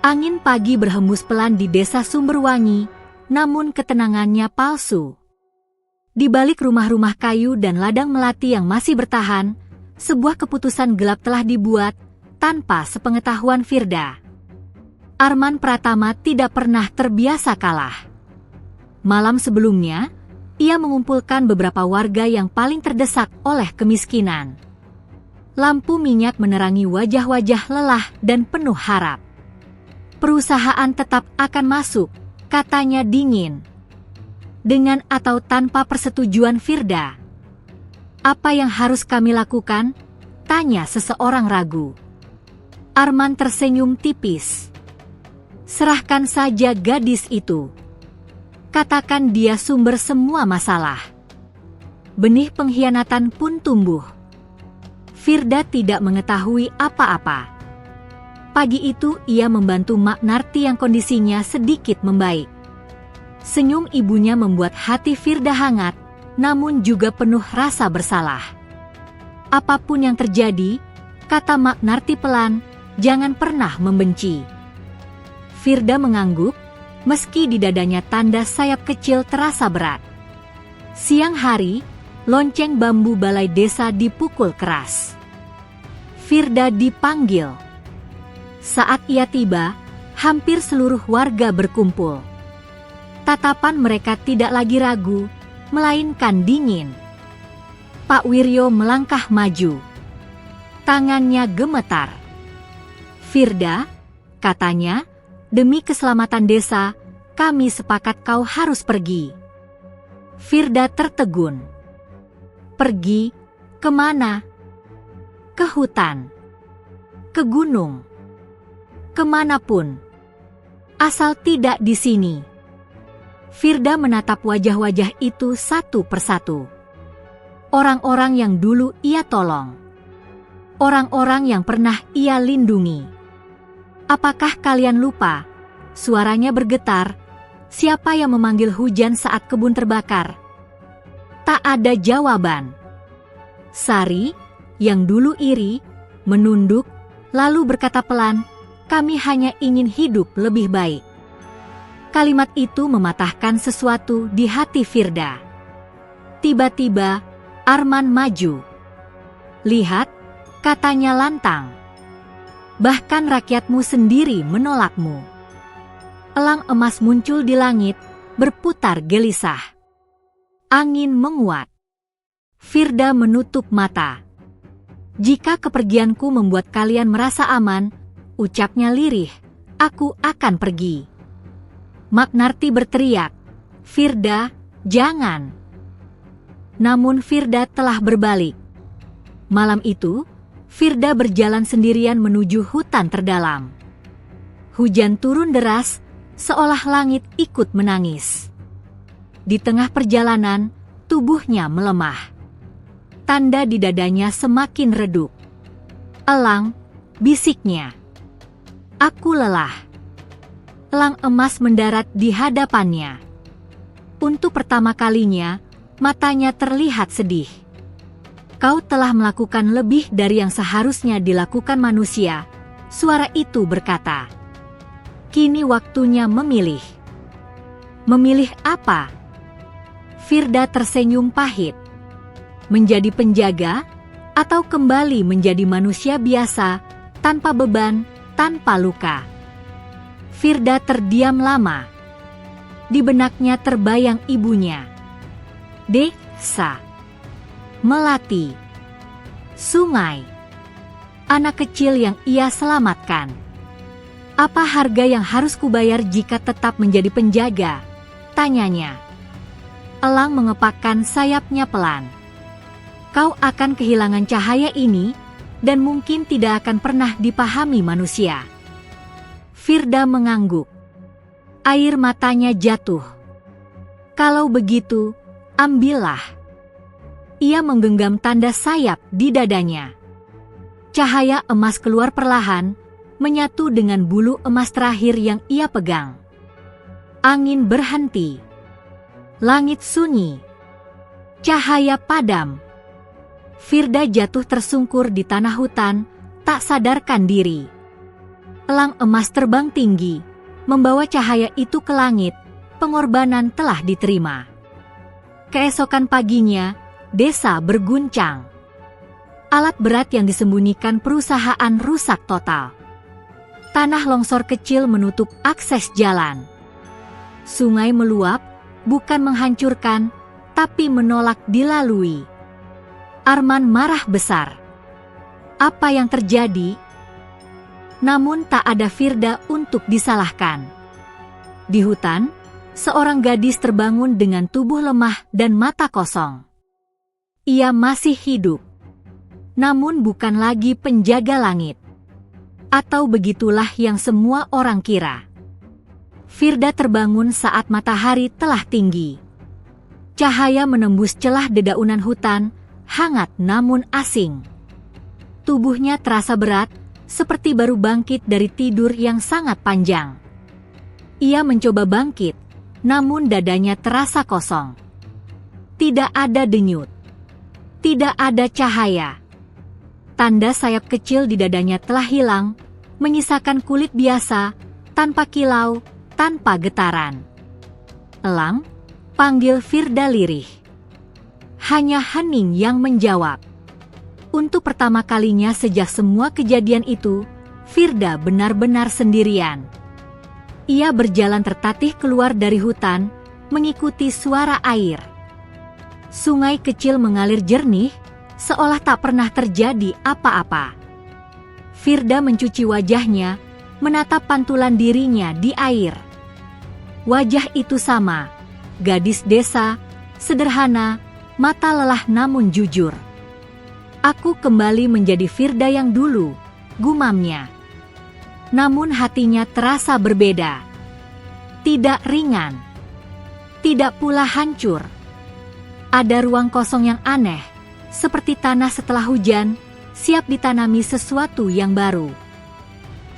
Angin pagi berhembus pelan di desa Sumberwangi, namun ketenangannya palsu. Di balik rumah-rumah kayu dan ladang melati yang masih bertahan, sebuah keputusan gelap telah dibuat, tanpa sepengetahuan Firda. Arman Pratama tidak pernah terbiasa kalah. Malam sebelumnya, ia mengumpulkan beberapa warga yang paling terdesak oleh kemiskinan. Lampu minyak menerangi wajah-wajah lelah dan penuh harap. Perusahaan tetap akan masuk, katanya dingin. Dengan atau tanpa persetujuan Firda. Apa yang harus kami lakukan? Tanya seseorang ragu. Arman tersenyum tipis. Serahkan saja gadis itu. Katakan dia sumber semua masalah. Benih pengkhianatan pun tumbuh. Firda tidak mengetahui apa-apa. Pagi itu ia membantu Mak Narti yang kondisinya sedikit membaik. Senyum ibunya membuat hati Firda hangat, namun juga penuh rasa bersalah. Apapun yang terjadi, kata Mak Narti pelan, jangan pernah membenci. Firda mengangguk, meski di dadanya tanda sayap kecil terasa berat. Siang hari, lonceng bambu balai desa dipukul keras. Firda dipanggil. Saat ia tiba, hampir seluruh warga berkumpul. Tatapan mereka tidak lagi ragu, melainkan dingin. Pak Wiryo melangkah maju. Tangannya gemetar. "Firda," katanya, "demi keselamatan desa, kami sepakat kau harus pergi." Firda tertegun. "Pergi kemana?" "Ke hutan, ke gunung, kemanapun. Asal tidak di sini." Firda menatap wajah-wajah itu satu persatu. Orang-orang yang dulu ia tolong. Orang-orang yang pernah ia lindungi. "Apakah kalian lupa?" Suaranya bergetar. "Siapa yang memanggil hujan saat kebun terbakar?" Tak ada jawaban. Sari, yang dulu iri, menunduk, lalu berkata pelan, "Kami hanya ingin hidup lebih baik." Kalimat itu mematahkan sesuatu di hati Firda. Tiba-tiba, Arman maju. "Lihat," katanya lantang. "Bahkan rakyatmu sendiri menolakmu." Elang emas muncul di langit, berputar gelisah. Angin menguat. Firda menutup mata. "Jika kepergianku membuat kalian merasa aman," ucapnya lirih, "aku akan pergi." Magnarti berteriak, "Firda, jangan!" Namun Firda telah berbalik. Malam itu, Firda berjalan sendirian menuju hutan terdalam. Hujan turun deras, seolah langit ikut menangis. Di tengah perjalanan, tubuhnya melemah. Tanda di dadanya semakin redup. "Elang," bisiknya. "Aku lelah." Elang emas mendarat di hadapannya. Untuk pertama kalinya, matanya terlihat sedih. "Kau telah melakukan lebih dari yang seharusnya dilakukan manusia," suara itu berkata. "Kini waktunya memilih." "Memilih apa?" Firda tersenyum pahit. "Menjadi penjaga, atau kembali menjadi manusia biasa, tanpa beban, tanpa luka?" Firda terdiam lama. Di benaknya terbayang ibunya. Desa, melati, sungai, anak kecil yang ia selamatkan. "Apa harga yang harus kubayar jika tetap menjadi penjaga?" tanyanya. Elang mengepakkan sayapnya pelan. "Kau akan kehilangan cahaya ini, dan mungkin tidak akan pernah dipahami manusia." Firda mengangguk. Air matanya jatuh. "Kalau begitu, ambillah." Ia menggenggam tanda sayap di dadanya. Cahaya emas keluar perlahan, menyatu dengan bulu emas terakhir yang ia pegang. Angin berhenti. Langit sunyi. Cahaya padam. Firda jatuh tersungkur di tanah hutan, tak sadarkan diri. Elang emas terbang tinggi, membawa cahaya itu ke langit. Pengorbanan telah diterima. Keesokan paginya, desa berguncang. Alat berat yang disembunyikan perusahaan rusak total. Tanah longsor kecil menutup akses jalan. Sungai meluap, bukan menghancurkan, tapi menolak dilalui. Arman marah besar. Apa yang terjadi? Namun tak ada Firda untuk disalahkan. Di hutan, seorang gadis terbangun dengan tubuh lemah dan mata kosong. Ia masih hidup. Namun bukan lagi penjaga langit. Atau begitulah yang semua orang kira. Firda terbangun saat matahari telah tinggi. Cahaya menembus celah dedaunan hutan, hangat namun asing. Tubuhnya terasa berat, seperti baru bangkit dari tidur yang sangat panjang. Ia mencoba bangkit, namun dadanya terasa kosong. Tidak ada denyut. Tidak ada cahaya. Tanda sayap kecil di dadanya telah hilang, menyisakan kulit biasa, tanpa kilau, tanpa getaran. "Elang," panggil Firda lirih. Hanya Hening yang menjawab. Untuk pertama kalinya sejak semua kejadian itu, Firda benar-benar sendirian. Ia berjalan tertatih keluar dari hutan, mengikuti suara air. Sungai kecil mengalir jernih, seolah tak pernah terjadi apa-apa. Firda mencuci wajahnya, menatap pantulan dirinya di air. Wajah itu sama, gadis desa, sederhana, mata lelah namun jujur. Aku kembali menjadi Firda yang dulu, gumamnya. Namun hatinya terasa berbeda. Tidak ringan. Tidak pula hancur. Ada ruang kosong yang aneh, seperti tanah setelah hujan, siap ditanami sesuatu yang baru.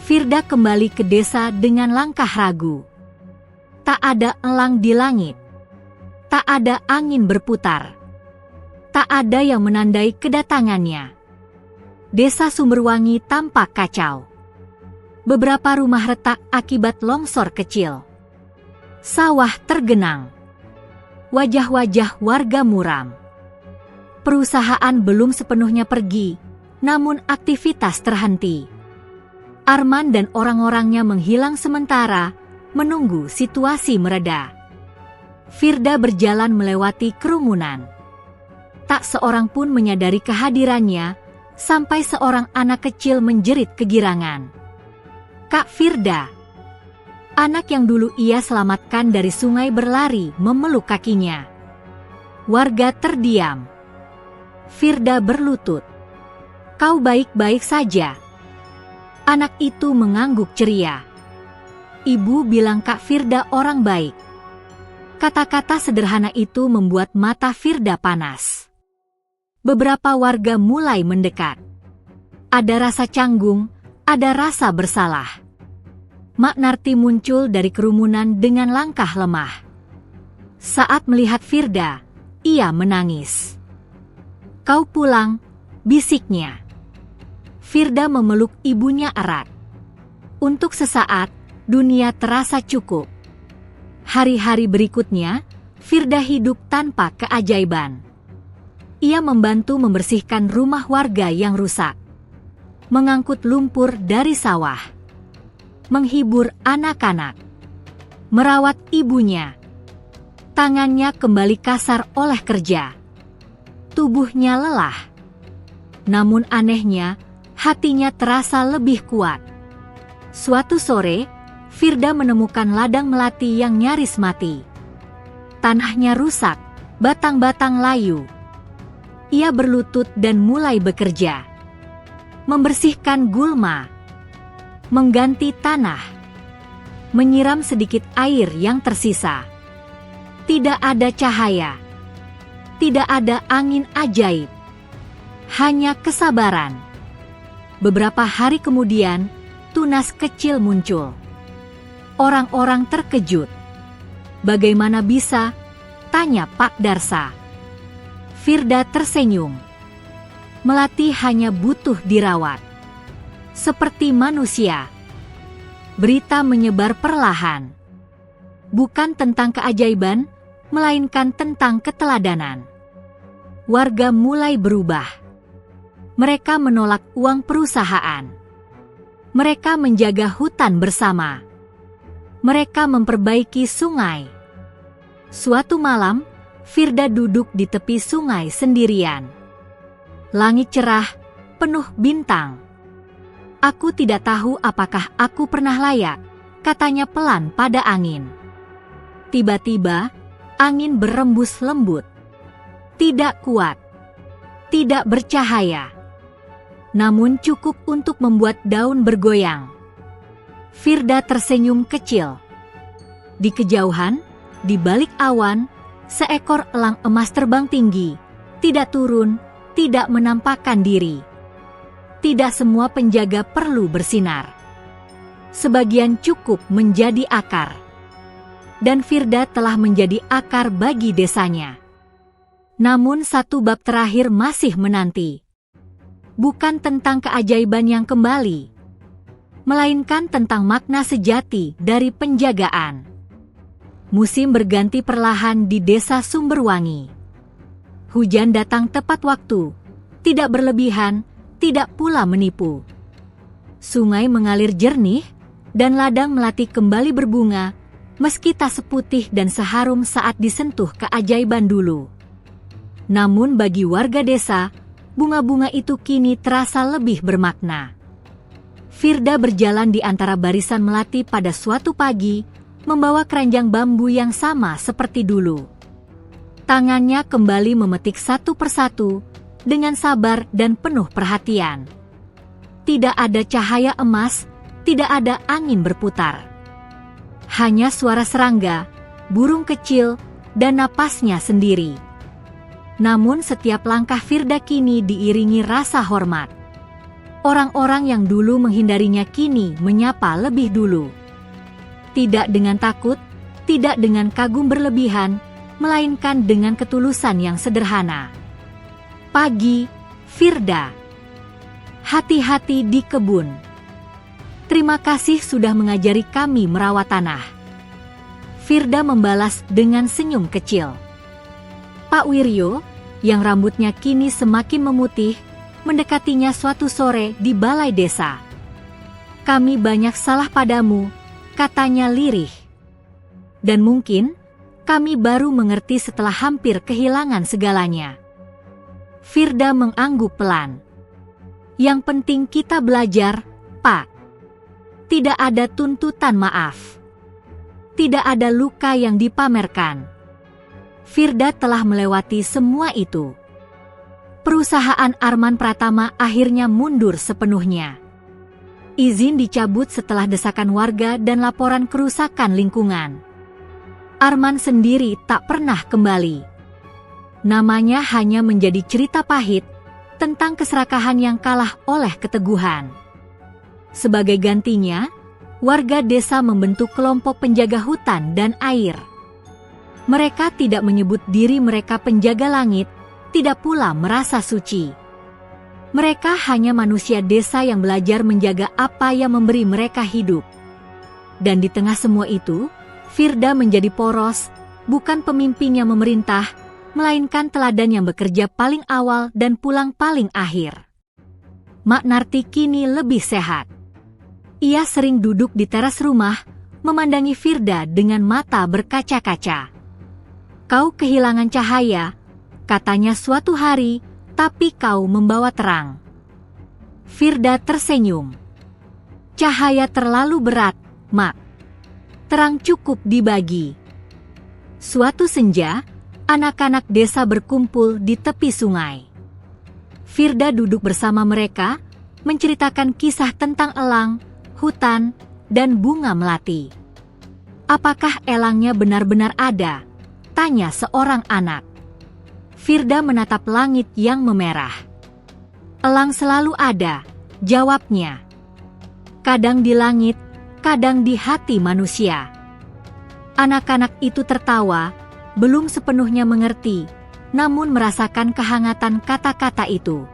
Firda kembali ke desa dengan langkah ragu. Tak ada elang di langit. Tak ada angin berputar. Tak ada yang menandai kedatangannya. Desa Sumberwangi tampak kacau. Beberapa rumah retak akibat longsor kecil. Sawah tergenang. Wajah-wajah warga muram. Perusahaan belum sepenuhnya pergi, namun aktivitas terhenti. Arman dan orang-orangnya menghilang sementara, menunggu situasi mereda. Firda berjalan melewati kerumunan. Tak seorang pun menyadari kehadirannya, sampai seorang anak kecil menjerit kegirangan. Kak Firda. Anak yang dulu ia selamatkan dari sungai berlari memeluk kakinya. Warga terdiam. Firda berlutut. Kau baik-baik saja? Anak itu mengangguk ceria. Ibu bilang Kak Firda orang baik. Kata-kata sederhana itu membuat mata Firda panas. Beberapa warga mulai mendekat. Ada rasa canggung, ada rasa bersalah. Mak Narti muncul dari kerumunan dengan langkah lemah. Saat melihat Firda, ia menangis. Kau pulang, bisiknya. Firda memeluk ibunya erat. Untuk sesaat, dunia terasa cukup. Hari-hari berikutnya, Firda hidup tanpa keajaiban. Ia membantu membersihkan rumah warga yang rusak, mengangkut lumpur dari sawah, menghibur anak-anak, merawat ibunya. Tangannya kembali kasar oleh kerja. Tubuhnya lelah. Namun anehnya, hatinya terasa lebih kuat. Suatu sore, Firda menemukan ladang melati yang nyaris mati. Tanahnya rusak, batang-batang layu. Ia berlutut dan mulai bekerja. Membersihkan gulma. Mengganti tanah. Menyiram sedikit air yang tersisa. Tidak ada cahaya. Tidak ada angin ajaib. Hanya kesabaran. Beberapa hari kemudian, tunas kecil muncul. Orang-orang terkejut. Bagaimana bisa? Tanya Pak Darsa. Firda tersenyum. Melati hanya butuh dirawat. Seperti manusia. Berita menyebar perlahan. Bukan tentang keajaiban, melainkan tentang keteladanan. Warga mulai berubah. Mereka menolak uang perusahaan. Mereka menjaga hutan bersama. Mereka memperbaiki sungai. Suatu malam, Firda duduk di tepi sungai sendirian. Langit cerah, penuh bintang. Aku tidak tahu apakah aku pernah layak, katanya pelan pada angin. Tiba-tiba, angin berembus lembut. Tidak kuat. Tidak bercahaya. Namun cukup untuk membuat daun bergoyang. Firda tersenyum kecil. Di kejauhan, di balik awan, seekor elang emas terbang tinggi, tidak turun, tidak menampakkan diri. Tidak semua penjaga perlu bersinar. Sebagian cukup menjadi akar. Dan Firda telah menjadi akar bagi desanya. Namun satu bab terakhir masih menanti. Bukan tentang keajaiban yang kembali, melainkan tentang makna sejati dari penjagaan. Musim berganti perlahan di desa Sumberwangi. Hujan datang tepat waktu, tidak berlebihan, tidak pula menipu. Sungai mengalir jernih, dan ladang melati kembali berbunga, meski tak seputih dan seharum saat disentuh keajaiban dulu. Namun bagi warga desa, bunga-bunga itu kini terasa lebih bermakna. Firda berjalan di antara barisan melati pada suatu pagi, membawa keranjang bambu yang sama seperti dulu. Tangannya kembali memetik satu persatu, dengan sabar dan penuh perhatian. Tidak ada cahaya emas, tidak ada angin berputar. Hanya suara serangga, burung kecil, dan napasnya sendiri. Namun setiap langkah Firda kini diiringi rasa hormat. Orang-orang yang dulu menghindarinya kini menyapa lebih dulu. Tidak dengan takut, tidak dengan kagum berlebihan, melainkan dengan ketulusan yang sederhana. Pagi, Firda. Hati-hati di kebun. Terima kasih sudah mengajari kami merawat tanah. Firda membalas dengan senyum kecil. Pak Wiryo, yang rambutnya kini semakin memutih, mendekatinya suatu sore di balai desa. Kami banyak salah padamu, katanya lirih. Dan mungkin, kami baru mengerti setelah hampir kehilangan segalanya. Firda mengangguk pelan. Yang penting kita belajar, Pak. Tidak ada tuntutan maaf. Tidak ada luka yang dipamerkan. Firda telah melewati semua itu. Perusahaan Arman Pratama akhirnya mundur sepenuhnya. Izin dicabut setelah desakan warga dan laporan kerusakan lingkungan. Arman sendiri tak pernah kembali. Namanya hanya menjadi cerita pahit tentang keserakahan yang kalah oleh keteguhan. Sebagai gantinya, warga desa membentuk kelompok penjaga hutan dan air. Mereka tidak menyebut diri mereka penjaga langit, tidak pula merasa suci. Mereka hanya manusia desa yang belajar menjaga apa yang memberi mereka hidup. Dan di tengah semua itu, Firda menjadi poros, bukan pemimpin yang memerintah, melainkan teladan yang bekerja paling awal dan pulang paling akhir. Mak Narti kini lebih sehat. Ia sering duduk di teras rumah, memandangi Firda dengan mata berkaca-kaca. Kau kehilangan cahaya, katanya suatu hari, tapi kau membawa terang. Firda tersenyum. Cahaya terlalu berat, Mak. Terang cukup dibagi. Suatu senja, anak-anak desa berkumpul di tepi sungai. Firda duduk bersama mereka, menceritakan kisah tentang elang, hutan, dan bunga melati. Apakah elangnya benar-benar ada? Tanya seorang anak. Firda menatap langit yang memerah. Elang selalu ada, jawabnya. Kadang di langit, kadang di hati manusia. Anak-anak itu tertawa, belum sepenuhnya mengerti, namun merasakan kehangatan kata-kata itu.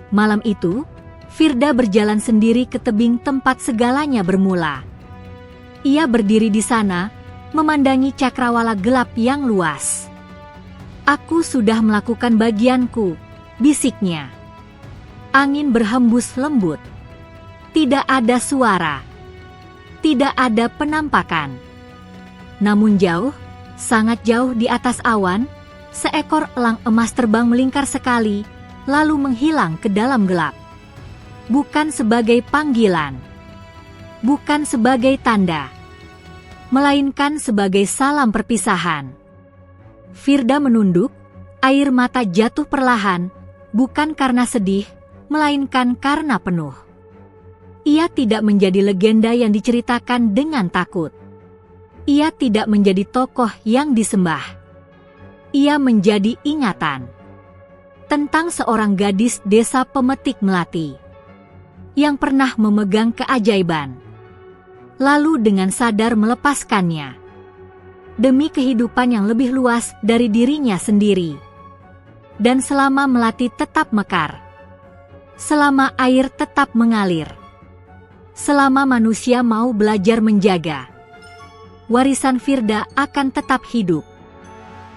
Malam itu, Firda berjalan sendiri ke tebing tempat segalanya bermula. Ia berdiri di sana, memandangi cakrawala gelap yang luas. Aku sudah melakukan bagianku, bisiknya. Angin berhembus lembut. Tidak ada suara. Tidak ada penampakan. Namun jauh, sangat jauh di atas awan, seekor elang emas terbang melingkar sekali, lalu menghilang ke dalam gelap. Bukan sebagai panggilan. Bukan sebagai tanda. Melainkan sebagai salam perpisahan. Firda menunduk, air mata jatuh perlahan, bukan karena sedih, melainkan karena penuh. Ia tidak menjadi legenda yang diceritakan dengan takut. Ia tidak menjadi tokoh yang disembah. Ia menjadi ingatan tentang seorang gadis desa pemetik melati yang pernah memegang keajaiban, lalu dengan sadar melepaskannya demi kehidupan yang lebih luas dari dirinya sendiri. Dan selama melati tetap mekar, selama air tetap mengalir, selama manusia mau belajar menjaga, warisan Firda akan tetap hidup.